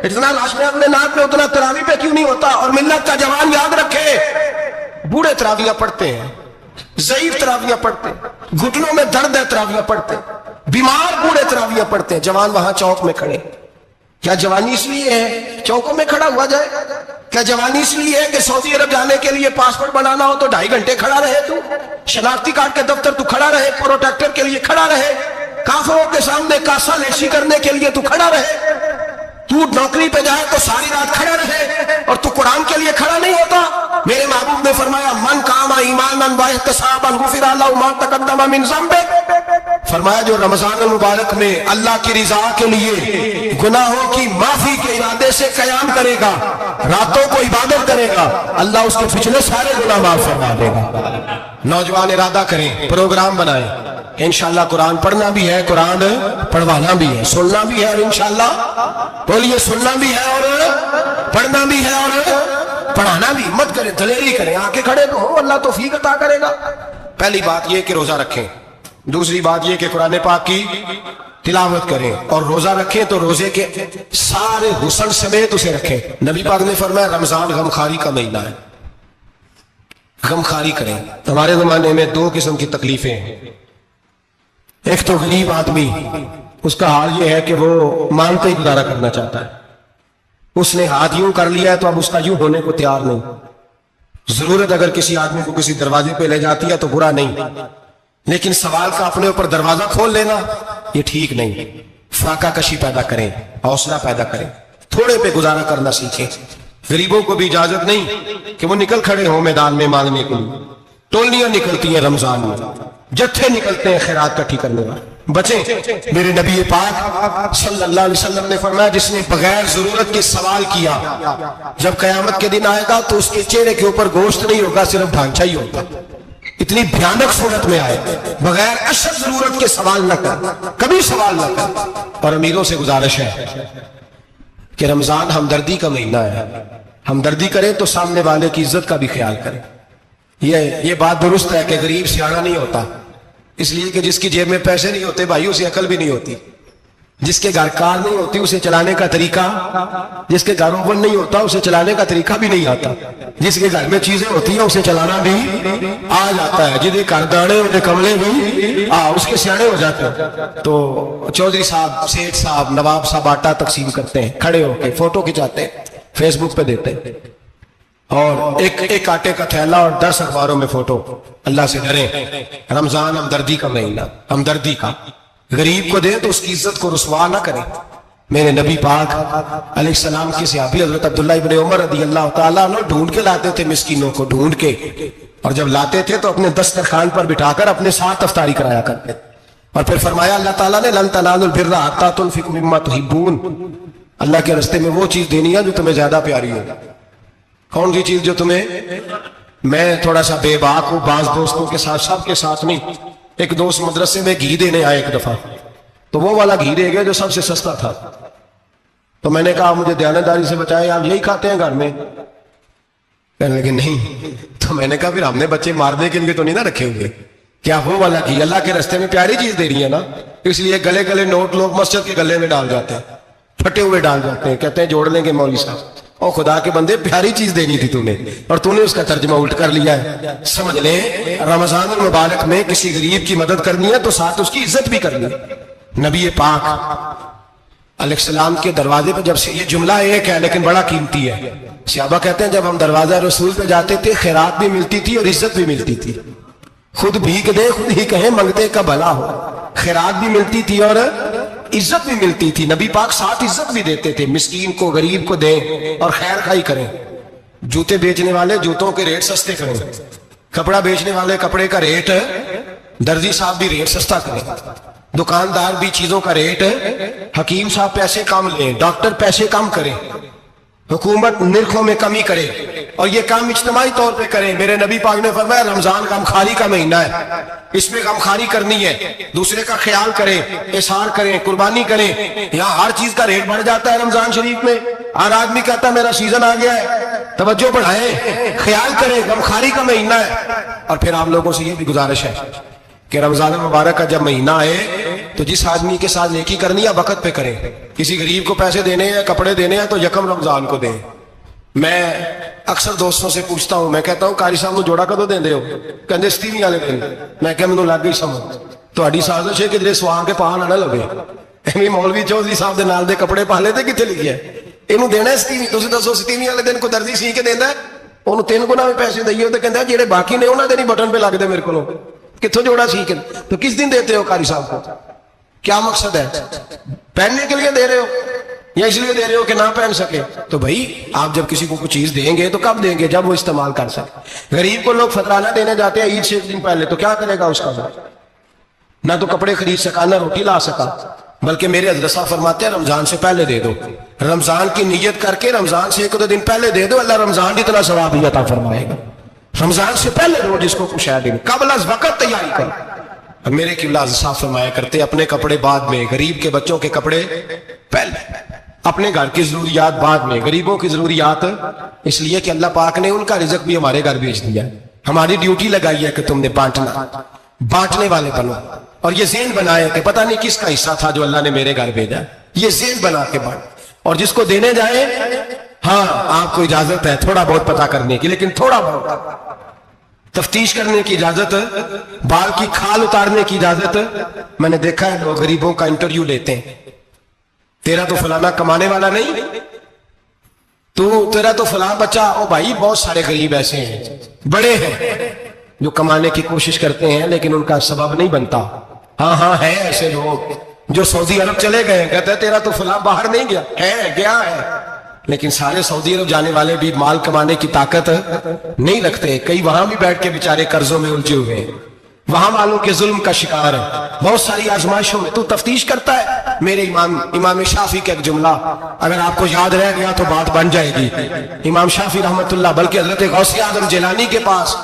اتنا لاش میں اپنے نعت میں اتنا تراویح پہ کیوں نہیں ہوتا؟ اور ملت کا جوان یاد رکھے، بوڑھے تراویح پڑھتے ہیں، ضعیف تراویح پڑھتے ہیں، گھٹنوں میں درد ہے تراویح پڑھتے ہیں، بیمار بوڑھے تراویح پڑھتے ہیں، جوان وہاں چوک میں کھڑے۔ کیا جوانی اس لیے ہے چوکوں میں کھڑا ہوا جائے؟ کیا جوانی اس لیے ہے کہ سعودی عرب جانے کے لیے پاسپورٹ بنانا ہو تو 2.5 گھنٹے کھڑا رہے؟ تو شناختی کارڈ کے دفتر تو کھڑا رہے، پروٹیکٹر کے لیے کھڑا رہے، کافروں کے سامنے کاسا لیشی کرنے کے لیے تو کھڑا رہے، تو نوکری پہ جائے تو ساری رات کھڑا رہے، اور تو قرآن کے لیے کھڑا نہیں ہوتا؟ میرے محبوب نے فرمایا من قام ایمانا واحتسابا غفر له ما تقدم من ذنبه، فرمایا جو رمضان المبارک میں اللہ کی رضا کے لیے گناہوں کی معافی کے ارادے سے قیام کرے گا، راتوں کو عبادت کرے گا، اللہ اس کے پچھلے سارے گناہ معاف فرما دے گا۔ نوجوان ارادہ کریں، پروگرام بنائیں، انشاءاللہ قرآن پڑھنا بھی ہے، قرآن پڑھوانا بھی ہے، سننا بھی ہے، اور انشاءاللہ بولیے سننا بھی ہے اور پڑھنا بھی ہے اور پڑھانا بھی۔ مت کریں، دلیری کریں، آکے کھڑے تو ہو، اللہ توفیق عطا کرے گا۔ پہلی بات یہ کہ روزہ رکھیں، دوسری بات یہ کہ قرآن پاک کی تلاوت کریں، اور روزہ رکھیں تو روزے کے سارے حسن سمیت اسے رکھیں۔ نبی پاک نے فرمایا رمضان غمخواری کا مہینہ ہے، غمخواری کریں۔ ہمارے زمانے میں 2 قسم کی تکلیفیں ہیں، ایک تو غریب آدمی، اس کا حال یہ ہے کہ وہ مانگتے ہی گزارا کرنا چاہتا ہے، اس نے ہاتھ یوں کر لیا ہے تو اب اس کا یوں ہونے کو تیار نہیں۔ ضرورت اگر کسی آدمی کو کسی دروازے پہ لے جاتی ہے تو برا نہیں، لیکن سوال کا اپنے اوپر دروازہ کھول لینا یہ ٹھیک نہیں۔ فاقہ کشی پیدا کریں، حوصلہ پیدا کریں، تھوڑے پہ گزارا کرنا سیکھیں۔ غریبوں کو بھی اجازت نہیں کہ وہ نکل کھڑے ہوں میدان میں مانگنے کے لیے، ٹولیاں نکلتی ہیں رمضان میں، جتھے نکلتے ہیں خیرات کٹھی کرنے والے۔ بچیں، میرے نبی پاک صلی اللہ علیہ وسلم نے فرمایا جس نے بغیر ضرورت کے سوال کیا، جب قیامت کے دن آئے گا تو اس کے چہرے کے اوپر گوشت نہیں ہوگا، صرف ڈھانچہ ہی ہوگا۔ اتنی بھیانک صورت میں آئے، بغیر اشد ضرورت کے سوال نہ کر، کبھی سوال نہ کر۔ اور امیروں سے گزارش ہے کہ رمضان ہمدردی کا مہینہ ہے، ہمدردی کریں تو سامنے والے کی عزت کا بھی خیال کریں۔ یہ بات درست ہے کہ غریب سیاڑا نہیں ہوتا، اس لیے کہ جس کی جیب میں پیسے نہیں ہوتے بھائی اسے عقل بھی نہیں ہوتی، جس کے گھر کار نہیں ہوتی اسے چلانے کا طریقہ، جس کے گھر اوون نہیں ہوتا اسے چلانے کا طریقہ بھی نہیں آتا، جس کے گھر میں چیزیں ہوتی ہیں اسے چلانا بھی آ جاتا ہے، جنہیں گھر داڑے ہوتے کملے بھی اس کے سیاڑے ہو جاتے ہیں۔ تو چودھری صاحب، سیٹھ صاحب، نواب صاحب آٹا تقسیم کرتے ہیں، کھڑے ہو کے فوٹو کھچاتے ہیں، فیس بک پہ دیتے ہیں، اور ایک آٹے کا تھیلا اور 10 اخباروں میں فوٹو۔ اللہ سے ڈریں، رمضان ہمدردی کا مہینہ، ہمدردی کا، غریب کو دیں تو اس کی عزت کو رسوا نہ کریں۔ میرے نبی پاک علیہ السلام کی صحابی حضرت عبداللہ ابن عمر رضی اللہ تعالیٰ عنہ ڈھونڈ کے لاتے تھے مسکینوں کو، ڈھونڈ کے، اور جب لاتے تھے تو اپنے دسترخوان پر بٹھا کر اپنے ساتھ افطاری کرایا کرتے، اور پھر فرمایا اللہ تعالیٰ نے لن تنالوا البر حتی تنفقوا مما تحبون، اللہ کے راستے میں وہ چیز دینی ہے جو تمہیں زیادہ پیاری ہو۔ کون سی چیز جو تمہیں، میں تھوڑا سا بے باک ہوں، بعض دوستوں کے ساتھ، سب کے ساتھ نہیں، ایک دوست مدرسے میں گھی دینے آئے ایک دفعہ، تو وہ والا گھی دے گئے جو سب سے سستا تھا، تو میں نے کہا مجھے دیانتداری سے بچائے، آپ یہی کھاتے ہیں گھر میں؟ کہنے لگے نہیں، تو میں نے کہا پھر ہم نے بچے مارنے کے لیے تو نہیں نہ رکھے ہوئے، کیا وہ والا گھی اللہ کے راستے میں پیاری چیز دے رہی ہے نا، اس لیے گلے گلے نوٹ لوگ مسجد کے گلے میں ڈال جاتے ہیں، پھٹے ہوئے ڈال جاتے ہیں، کہتے ہیں جوڑ لیں گے مولوی صاحب۔ اور خدا کے بندے پیاری چیز دینی تھی تمہیں، اور تو نے اس کا ترجمہ الٹ کر لیا ہے۔ سمجھ لیں رمضان المبارک میں کسی غریب کی مدد کرنی ہے تو ساتھ اس کی عزت بھی کرنی ہے۔ نبی پاک علیہ السلام کے دروازے پہ جب سے، یہ جملہ ایک ہے لیکن بڑا قیمتی ہے، صحابہ کہتے ہیں جب ہم دروازہ رسول پہ جاتے تھے خیرات بھی ملتی تھی اور عزت بھی ملتی تھی، خود بھیک دے خود ہی کہیں منگتے کا بھلا ہو، خیرات بھی ملتی تھی اور عزت بھی ملتی تھی۔ نبی پاک ساتھ عزت بھی دیتے تھے، مسکین کو غریب کو دیں اور خیر خائی کریں۔ جوتے بیچنے والے جوتوں کے ریٹ سستے کریں، کپڑا بیچنے والے کپڑے کا ریٹ، درزی صاحب بھی ریٹ سستا کریں، دکاندار بھی چیزوں کا ریٹ، حکیم صاحب پیسے کم لیں، ڈاکٹر پیسے کم کریں، حکومت نرخوں میں کمی کرے، اور یہ کام اجتماعی طور پہ کریں۔ میرے نبی پاک نے فرمایا رمضان غمخواری کا مہینہ ہے، اس میں غمخواری کرنی ہے، دوسرے کا خیال کریں، اظہار کریں، قربانی کریں۔ یہاں ہر چیز کا ریٹ بڑھ جاتا ہے رمضان شریف میں، ہر آدمی کہتا ہے میرا سیزن آ گیا ہے، توجہ بڑھائیں، خیال کریں، غمخواری کا مہینہ ہے۔ اور پھر آپ لوگوں سے یہ بھی گزارش ہے کہ رمضان مبارک کا جب مہینہ آئے تو جس آدمی کے ساتھ نیکی کرنی ہے وقت پہ کریں. کسی غریب کو پیسے دینے ہیں کپڑے دینے ہیں تو یکم رمضان کو دیں. میں اکثر دوستوں سے پوچھتا ہوں, میں کہتا ہوں قاری صاحب نو جوڑا کدو دیندے ہو؟ کہندے 27 والے دن. میں کہ مینوں لگ گئی سمجھ تہاڈی سازش ہے کہ سوا کے پا نہ لگے. ایویں مولوی چودھری صاحب دے نال دے کپڑے پا لے تے کتنے لکھیا ہے اینوں دینا 27. تسی دسو 27 والے دن کو درزی سی کے دیندا ہے اونوں 3 گنا بھی پیسے دئیے تے کہندا جڑے باقی نے انہاں دے نہیں بٹن پہ لگدے میرے کولوں کتھوں جوڑا سی کے. تو کس دن دیتے ہو قاری صاحب کو؟ کیا مقصد ہے؟ پہننے کے لیے دے رہے ہو یا اس لیے دے رہے ہو کہ نہ پہن سکے؟ تو بھائی آپ جب کسی کو کوئی چیز دیں گے تو کب دیں گے؟ جب وہ استعمال کر سکے. غریب کو لوگ فطرانہ دینے جاتے ہیں عید سے 1 دن پہلے, تو کیا کرے گا اس کا؟ نہ تو کپڑے خرید سکا نہ روٹی لا سکا. بلکہ میرے حضرت صاحب فرماتے ہیں رمضان سے پہلے دے دو. رمضان کی نیت کر کے رمضان سے 1-2 دن پہلے دے دو, اللہ رمضان جتنا ثواب بھی عطا فرمائے گا. رمضان سے پہلے دو جس کو کچھ ہے دن, قبل از وقت تیاری کرو. اور میرے قبلہ حضرت صاحب فرمایا کرتے اپنے کپڑے بعد میں, غریب کے بچوں کے کپڑے پہلے, اپنے گھر کی ضروریات بعد میں, غریبوں کی ضروریات اس لیے کہ اللہ پاک نے ان کا رزق بھی ہمارے گھر بھیج دیا. ہماری ڈیوٹی لگائی ہے کہ تم نے بانٹنا, بانٹنے والے بنو. اور یہ ذہن بنایا کہ پتہ نہیں کس کا حصہ تھا جو اللہ نے میرے گھر بھیجا, یہ ذہن بنا کے بانٹ. اور جس کو دینے جائے, ہاں آپ کو اجازت ہے تھوڑا بہت پتہ کرنے کی, لیکن تھوڑا بہت تفتیش کرنے کی اجازت, بال کی کھال اتارنے کی اجازت. میں نے دیکھا ہے لوگ غریبوں کا انٹرویو لیتے ہیں, تیرا تو فلانا کمانے والا نہیں, تیرا تو فلاں بچہ. او بھائی بہت سارے غریب ایسے ہیں بڑے ہیں جو کمانے کی کوشش کرتے ہیں لیکن ان کا سبب نہیں بنتا. ہاں ہے ایسے لوگ جو سعودی عرب چلے گئے, کہتے ہیں تیرا تو فلاں باہر نہیں گیا, ہے گیا ہے, لیکن سارے سعودی عرب جانے والے بھی مال کمانے کی طاقت نہیں رکھتے. کئی وہاں بھی بیٹھ کے بیچارے قرضوں میں الجھے ہوئے ہیں, وہاں والوں کے ظلم کا شکار ہے. بہت ساری آزمائشوں میں تو تفتیش کرتا ہے. میرے امام شافعی کا ایک جملہ اگر آپ کو یاد رہ گیا تو بات بن جائے گی. امام شافعی رحمت اللہ, بلکہ حضرت غوث اعظم جیلانی کے پاس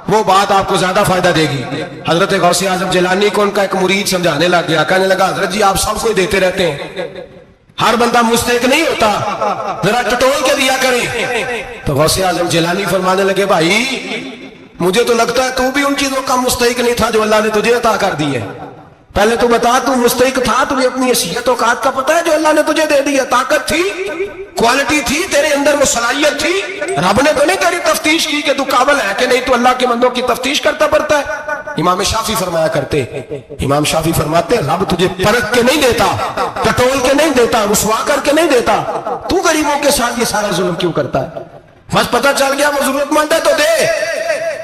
وہ بات آپ کو زیادہ فائدہ دے گی. حضرت غوث اعظم جیلانی کو ان کا ایک مرید سمجھانے لگ گیا, کہنے لگا حضرت جی آپ سب کو دیتے رہتے ہیں, ہر بندہ مستحق نہیں ہوتا, ذرا ٹٹول کے دیا کریں. تو غوث اعظم جیلانی فرمانے لگے بھائی مجھے تو لگتا ہے تو بھی ان چیزوں کا مستحق نہیں تھا جو اللہ نے تجھے عطا کر دی ہے. پہلے تو بتا تو مستحق تھا, تجھے اپنی حیثیت اوقات کا پتہ ہے جو اللہ نے تجھے دے دی ہے؟ طاقت تھی, کوالٹی تھی, تیرے اندر وہ صلاحیت تھی. رب نے تو نہیں تیری تفتیش کی کہ تو قابل ہے کہ نہیں, تو اللہ کے بندوں کی تفتیش کرتا پڑتا ہے. امام شافعی فرمایا کرتے, امام شافعی فرماتے رب تجھے پرکھ کے نہیں دیتا, ٹٹول کے نہیں دیتا, رسوا کر کے نہیں دیتا, تو غریبوں کے ساتھ یہ سارا ظلم کیوں کرتا ہے؟ بس پتہ چل گیا وہ ضرورت مند ہے تو دے,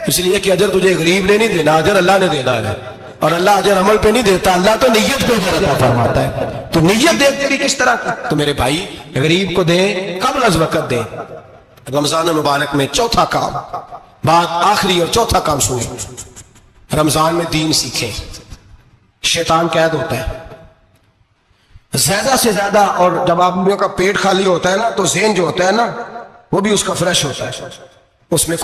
اس لیے کہ اجر تجھے غریب نے نہیں دینا, اجر اللہ نے دینا ہے. اور اللہ اجر عمل پہ نہیں دیتا, اللہ تو نیت پہ اجر عطا فرماتا ہے. تو نیت دیکھ تیری کس طرح کی. تو میرے بھائی غریب کو دیں, قبل از وقت دیں. رمضان مبارک میں چوتھا کام, بات آخری اور چوتھا کام سنیں, رمضان میں دین سیکھیں. شیطان قید ہوتا ہے زیادہ سے زیادہ, اور جب آدمیوں کا پیٹ خالی ہوتا ہے نا تو ذہن جو ہوتا ہے نا وہ بھی اس کا فریش ہوتا ہے, اس میں